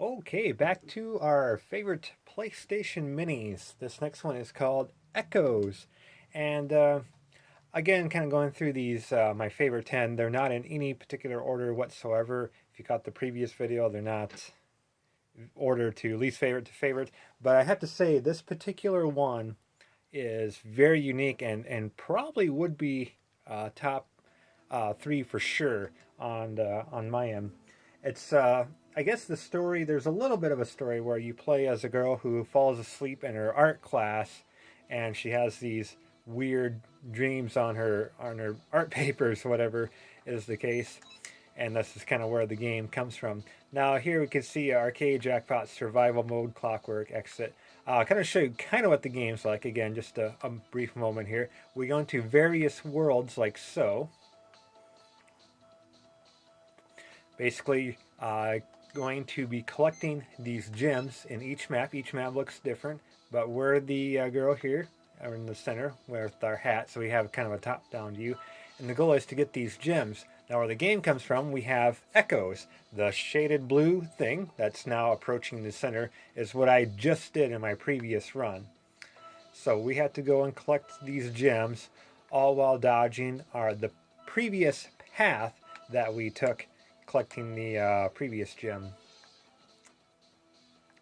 Okay, back to our favorite PlayStation Minis. This next one is called Echoes. And again, kind of going through these, my favorite 10. They're not in any particular order whatsoever. If you caught the previous video, they're not order to least favorite to favorite. But I have to say, this particular one is very unique and probably would be top three for sure on my end. It's I guess the story. There's a little bit of a story where you play as a girl who falls asleep in her art class, and she has these weird dreams on her art papers, whatever is the case. And this is kind of where the game comes from. Now here we can see arcade jackpot survival mode clockwork exit. I'll kind of show you kind of what the game's like. Again, just a brief moment here. We go into various worlds like so. Basically, going to be collecting these gems in each map. Each map looks different, but we're the girl here, or in the center with our hat, so we have kind of a top-down view. And the goal is to get these gems. Now where the game comes from, we have echoes. The shaded blue thing that's now approaching the center is what I just did in my previous run. So we had to go and collect these gems, all while dodging the previous path that we took collecting the previous gem.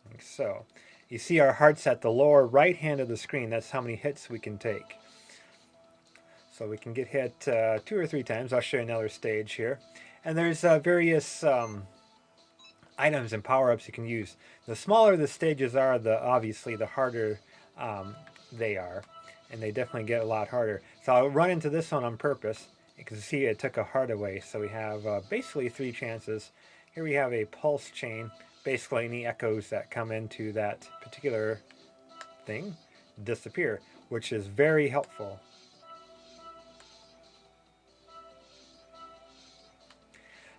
Like so. You see our hearts at the lower right hand of the screen. That's how many hits we can take. So we can get hit 2 or 3 times. I'll show you another stage here. And there's various items and power-ups you can use. The smaller the stages are, obviously the harder they are. And they definitely get a lot harder. So I'll run into this one on purpose. You can see it took a heart away. So we have basically 3 chances. Here we have a pulse chain. Basically any echoes that come into that particular thing disappear, which is very helpful.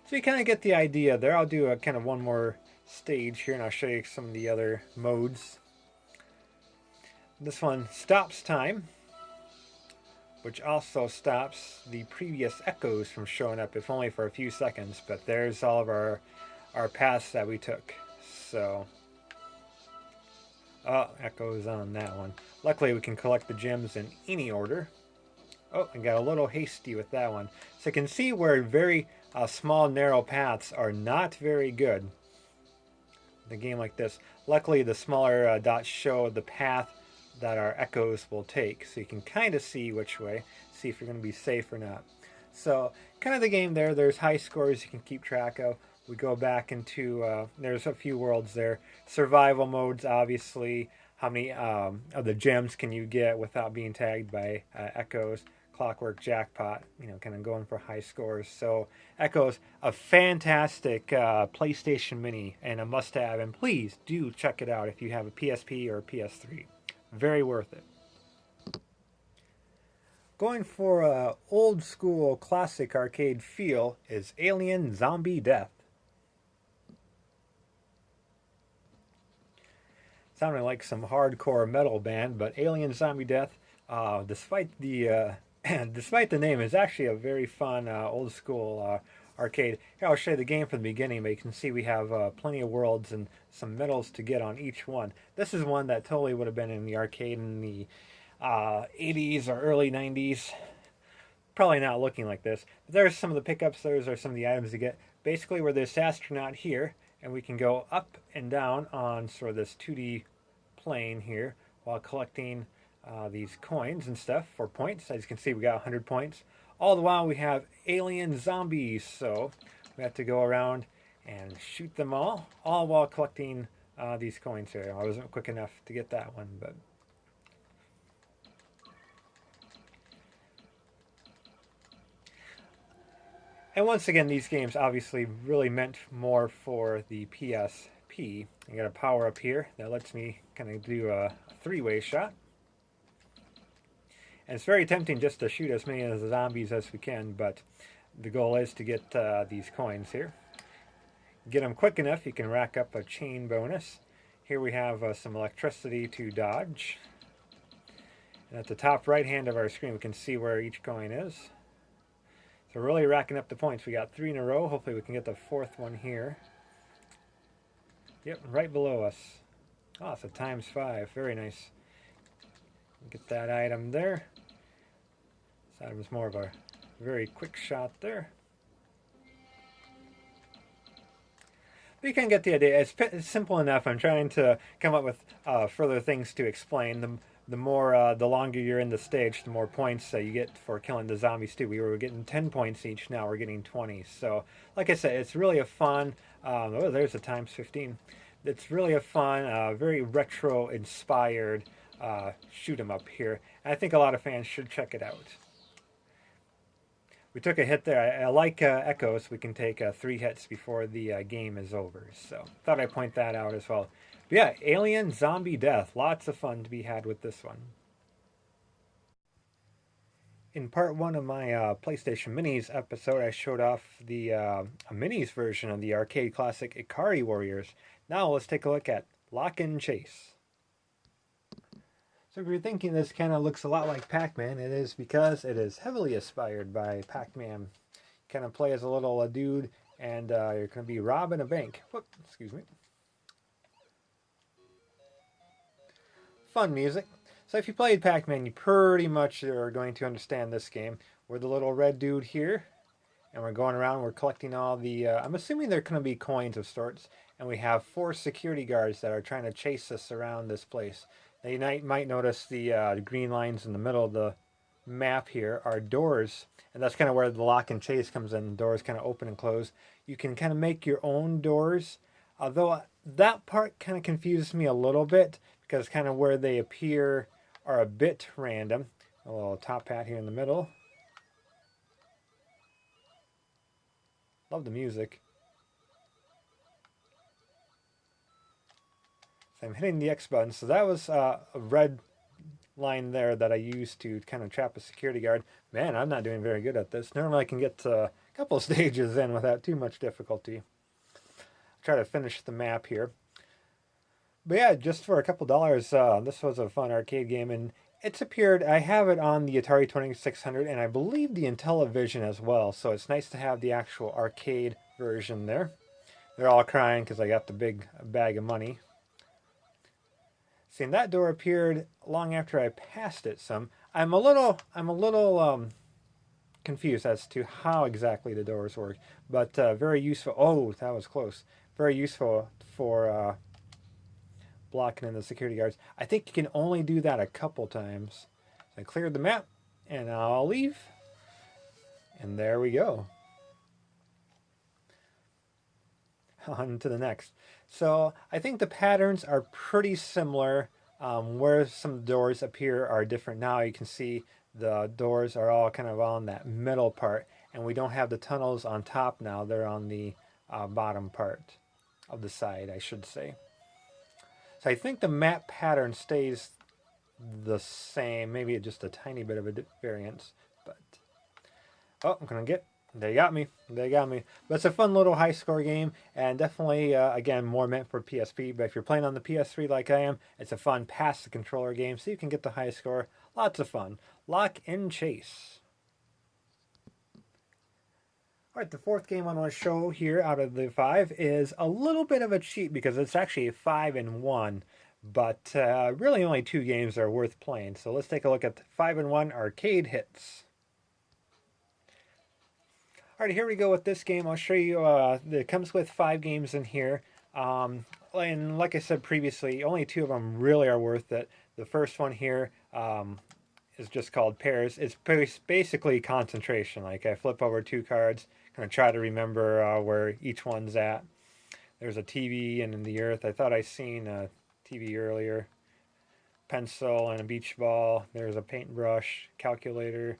So you kind of get the idea there. I'll do a kind of one more stage here and I'll show you some of the other modes. This one stops time, which also stops the previous echoes from showing up, if only for a few seconds. But there's all of our paths that we took. So, echoes on that one. Luckily we can collect the gems in any order. Oh, I got a little hasty with that one. So you can see where very small narrow paths are not very good in a game like this. Luckily the smaller dots show the path that our echoes will take, so you can kind of see which way, see if you're going to be safe or not. So kind of the game there. There's high scores you can keep track of. We go back into there's a few worlds there. Survival modes, obviously. How many of the gems can you get without being tagged by echoes? Clockwork jackpot, kind of going for high scores. So Echoes, a fantastic PlayStation Mini and a must-have. And please do check it out if you have a PSP or a PS3. Very worth it. Going for a old school classic arcade feel is Alien Zombie Death. Sounding like some hardcore metal band, but Alien Zombie Death, despite the despite the name, is actually a very fun old school arcade. Here I'll show you the game from the beginning, but you can see we have plenty of worlds and some medals to get on each one. This is one that totally would have been in the arcade in the 80s or early 90s. Probably not looking like this. But there's some of the pickups. Those are some of the items to get. Basically, we're this astronaut here, and we can go up and down on sort of this 2D plane here while collecting these coins and stuff for points. As you can see, we got 100 points. All the while, we have alien zombies, so we have to go around and shoot them all while collecting these coins here. I wasn't quick enough to get that one, but... And once again, these games obviously really meant more for the PSP. I got a power up here that lets me kind of do a 3-way shot. And it's very tempting just to shoot as many of the zombies as we can, but the goal is to get these coins here. Get them quick enough, you can rack up a chain bonus. Here we have some electricity to dodge. And at the top right hand of our screen, we can see where each coin is. So we're really racking up the points. We got 3 in a row. Hopefully we can get the 4th one here. Yep, right below us. Oh, it's a ×5. Very nice. Get that item there. This item's more of a very quick shot there. But you can get the idea. It's simple enough. I'm trying to come up with further things to explain. The longer you're in the stage, the more points you get for killing the zombies too. We were getting 10 points each. Now we're getting 20. So, like I said, it's really a fun. Oh, there's a ×15. It's really a fun, very retro-inspired shoot 'em up here. And I think a lot of fans should check it out. We took a hit there. I like echoes. We can take 3 hits before the game is over. So thought I'd point that out as well. But yeah, Alien Zombie Death. Lots of fun to be had with this one. In part 1 of my PlayStation Minis episode, I showed off the a Minis version of the arcade classic Ikari Warriors. Now let's take a look at Lock and Chase. So if you're thinking this kind of looks a lot like Pac-Man, it is because it is heavily inspired by Pac-Man. Kind of play as a little dude, and you're going to be robbing a bank. Whoop, excuse me. Fun music. So if you played Pac-Man, you pretty much are going to understand this game. We're the little red dude here, and we're going around. We're collecting all the, I'm assuming they're going to be coins of sorts, and we have 4 security guards that are trying to chase us around this place. Now you might notice the green lines in the middle of the map here are doors, and that's kind of where the lock and chase comes in. The doors kind of open and close. You can kind of make your own doors, although that part kind of confuses me a little bit because kind of where they appear are a bit random. A little top hat here in the middle. Love the music. So I'm hitting the X button. So that was a red line there that I used to kind of trap a security guard. Man, I'm not doing very good at this. Normally I can get a couple of stages in without too much difficulty. I'll try to finish the map here. But yeah, just for a couple dollars, this was a fun arcade game, and it's appeared. I have it on the Atari 2600, and I believe the Intellivision as well. So it's nice to have the actual arcade version there. They're all crying because I got the big bag of money. See, and that door appeared long after I passed it some. I'm a little confused as to how exactly the doors work, but very useful. Oh, that was close. Very useful for blocking in the security guards. I think you can only do that a couple times. So I cleared the map, and I'll leave. And there we go. On to the next. So I think the patterns are pretty similar. Where some doors appear are different now. You can see the doors are all kind of on that middle part, and we don't have the tunnels on top now. They're on the bottom part of the side, I should say. So I think the map pattern stays the same, maybe just a tiny bit of a variance. But oh, I'm gonna get. They got me. They got me. But it's a fun little high score game, and definitely again more meant for PSP. But if you're playing on the PS3 like I am, it's a fun pass the controller game, so you can get the high score. Lots of fun. Lock and Chase. All right, the 4th game I want to show here out of the 5 is a little bit of a cheat because it's actually a 5-in-1, but really only 2 games are worth playing. So let's take a look at the 5-in-1 arcade hits. All right, here we go with this game. I'll show you. It comes with 5 games in here. And like I said previously, only 2 of them really are worth it. The first one here is just called Pairs. It's basically concentration. Like I flip over 2 cards, kind of try to remember where each one's at. There's a TV and in the earth. I thought I seen a TV earlier. Pencil and a beach ball. There's a paintbrush, calculator,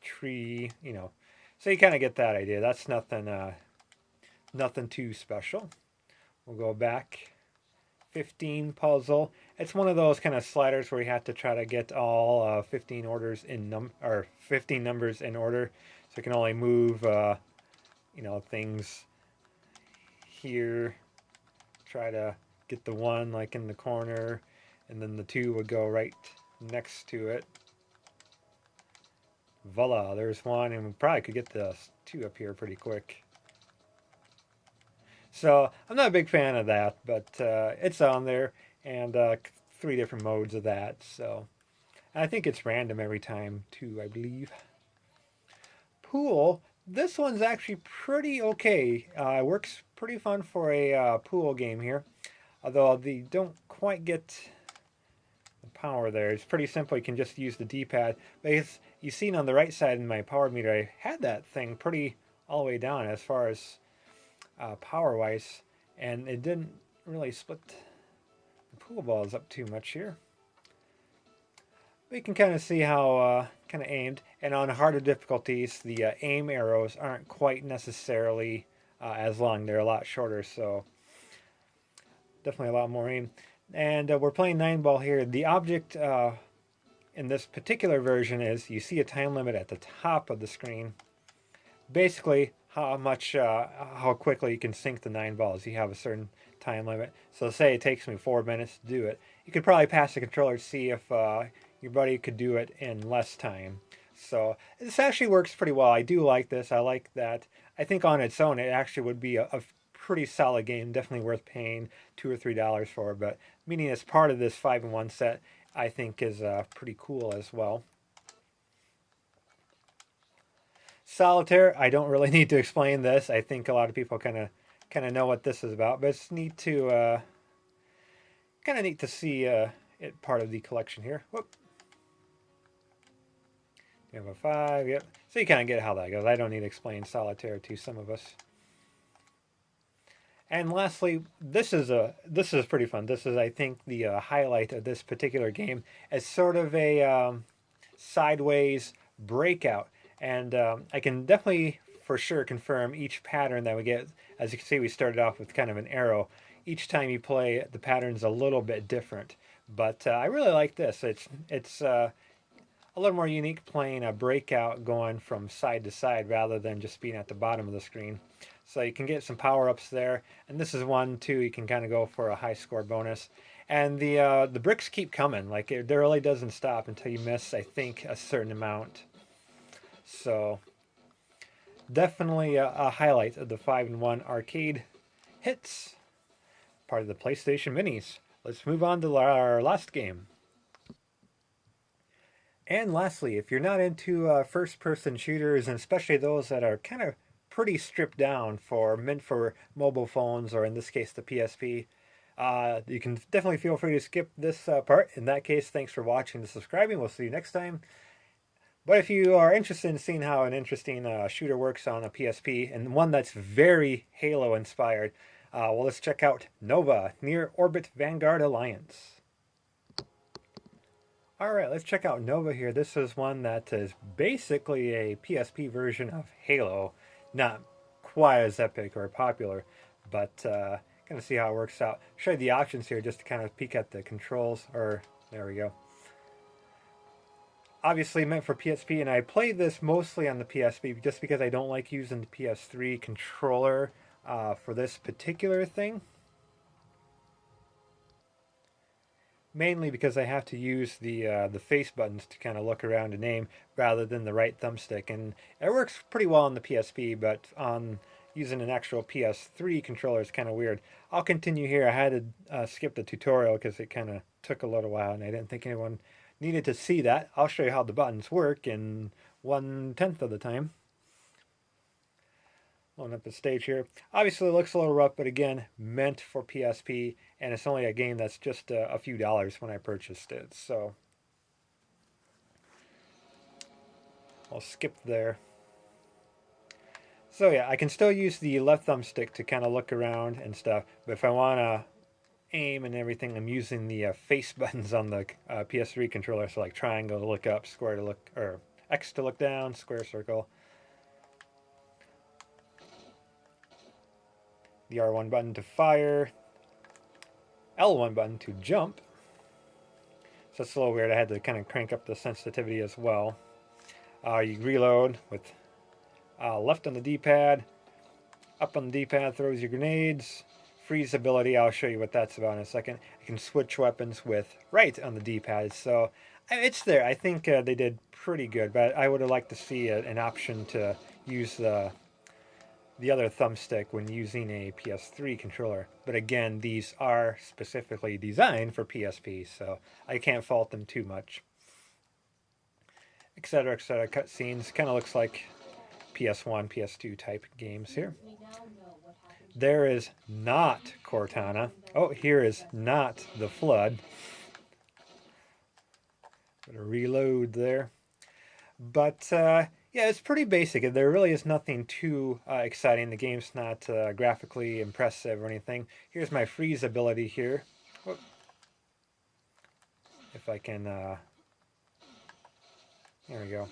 tree, you know. So you kind of get that idea. That's nothing nothing too special. We'll go back. 15 puzzle. It's one of those kind of sliders where you have to try to get all 15 orders in 15 numbers in order. So you can only move you know, things here. Try to get the 1 like in the corner, and then the 2 would go right next to it. Voila, there's 1, and we probably could get the 2 up here pretty quick. So I'm not a big fan of that, but it's on there, and 3 different modes of that. So I think it's random every time too, I believe. Pool. This one's actually pretty okay. Works pretty fun for a pool game here. Although they don't quite get the power there. It's pretty simple. You can just use the D-pad. But as you've seen on the right side in my power meter, I had that thing pretty all the way down as far as power-wise. And it didn't really split the pool balls up too much here. We can kind of see how kind of aimed. And on harder difficulties, the aim arrows aren't quite necessarily as long. They're a lot shorter, so definitely a lot more aim. And we're playing 9-ball here. The object in this particular version is you see a time limit at the top of the screen. Basically, how quickly you can sink the 9 balls. You have a certain time limit. So say it takes me 4 minutes to do it. You could probably pass the controller to see if your buddy could do it in less time. So this actually works pretty well. I do like this. I like that. I think on its own it actually would be a pretty solid game. Definitely worth paying $2 or $3 for. But meaning as part of this 5-in-1 set, I think is pretty cool as well. Solitaire, I don't really need to explain this. I think a lot of people kind of know what this is about, but it's neat to kind of neat to see it part of the collection here. Whoop. You have a 5, yep. So you kind of get how that goes. I don't need to explain Solitaire to some of us. And lastly, this is pretty fun. This is, I think, the highlight of this particular game. It's sort of a sideways breakout. And I can definitely, for sure, confirm each pattern that we get. As you can see, we started off with kind of an arrow. Each time you play, the pattern's a little bit different. But I really like this. It's a little more unique, playing a breakout going from side to side rather than just being at the bottom of the screen. So you can get some power-ups there. And this is one, too, you can kind of go for a high score bonus. And the bricks keep coming. Like, it really doesn't stop until you miss, I think, a certain amount. So definitely a highlight of the 5-in-1 arcade hits, part of the PlayStation Minis. Let's move on to our last game. And lastly, if you're not into first-person shooters, and especially those that are kind of pretty stripped down meant for mobile phones, or in this case the PSP, you can definitely feel free to skip this part. In that case, thanks for watching and subscribing. We'll see you next time. But if you are interested in seeing how an interesting shooter works on a PSP, and one that's very Halo inspired, well, let's check out N.O.V.A, Near Orbit Vanguard Alliance. Alright, let's check out N.O.V.A here. This is one that is basically a PSP version of Halo. Not quite as epic or popular, but kind of see how it works out. Show you the options here just to kind of peek at the controls. There we go. Obviously meant for PSP, and I played this mostly on the PSP just because I don't like using the PS3 controller for this particular thing. Mainly because I have to use the face buttons to kind of look around and aim rather than the right thumbstick, and it works pretty well on the PSP, but on using an actual PS3 controller is kind of weird. I'll continue here. I had to skip the tutorial because it kind of took a little while, and I didn't think anyone needed to see that. I'll show you how the buttons work in 1/10 of the time. Loading up the stage here. Obviously it looks a little rough, but again, meant for PSP, and it's only a game that's just a few dollars when I purchased it, so I'll skip there. So yeah, I can still use the left thumbstick to kind of look around and stuff, but if I want to aim and everything, I'm using the face buttons on the PS3 controller, so like triangle to look up, square to look, or X to look down, square, circle. The R1 button to fire, L1 button to jump. So that's a little weird. I had to kind of crank up the sensitivity as well. You reload with left on the D-pad, up on the D-pad throws your grenades. Freeze ability, I'll show you what that's about in a second. I can switch weapons with right on the D-pad, so it's there. I think they did pretty good, but I would have liked to see an option to use the the other thumbstick when using a PS3 controller. But again, these are specifically designed for PSP, so I can't fault them too much. Etc. etc. Cutscenes kind of looks like PS1, PS2 type games here. There is not Cortana. Oh, here is not the Flood. Gotta reload there. But yeah, it's pretty basic. There really is nothing too exciting. The game's not graphically impressive or anything. Here's my freeze ability here. Whoop. If I can... there we go.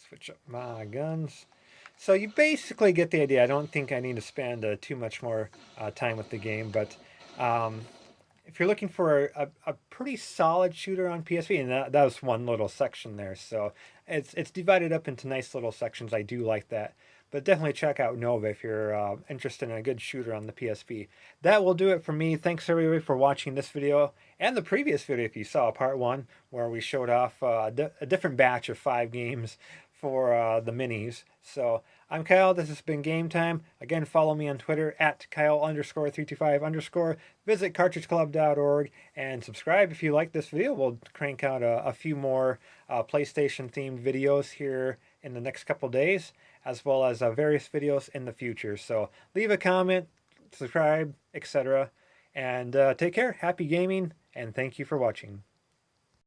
Switch up my guns. So you basically get the idea. I don't think I need to spend too much more time with the game, but if you're looking for a pretty solid shooter on PSP, and that was one little section there, so it's divided up into nice little sections. I do like that. But definitely check out N.O.V.A if you're interested in a good shooter on the PSP. That will do it for me. Thanks everybody for watching this video and the previous video if you saw part 1 where we showed off a different batch of 5 games for the minis. So I'm Kyle. This has been Game Time. Again, follow me on Twitter at Kyle_325_. Visit cartridgeclub.org and subscribe if you like this video. We'll crank out a few more PlayStation themed videos here in the next couple days, as well as various videos in the future. So leave a comment, subscribe, etc. And take care, happy gaming, and thank you for watching.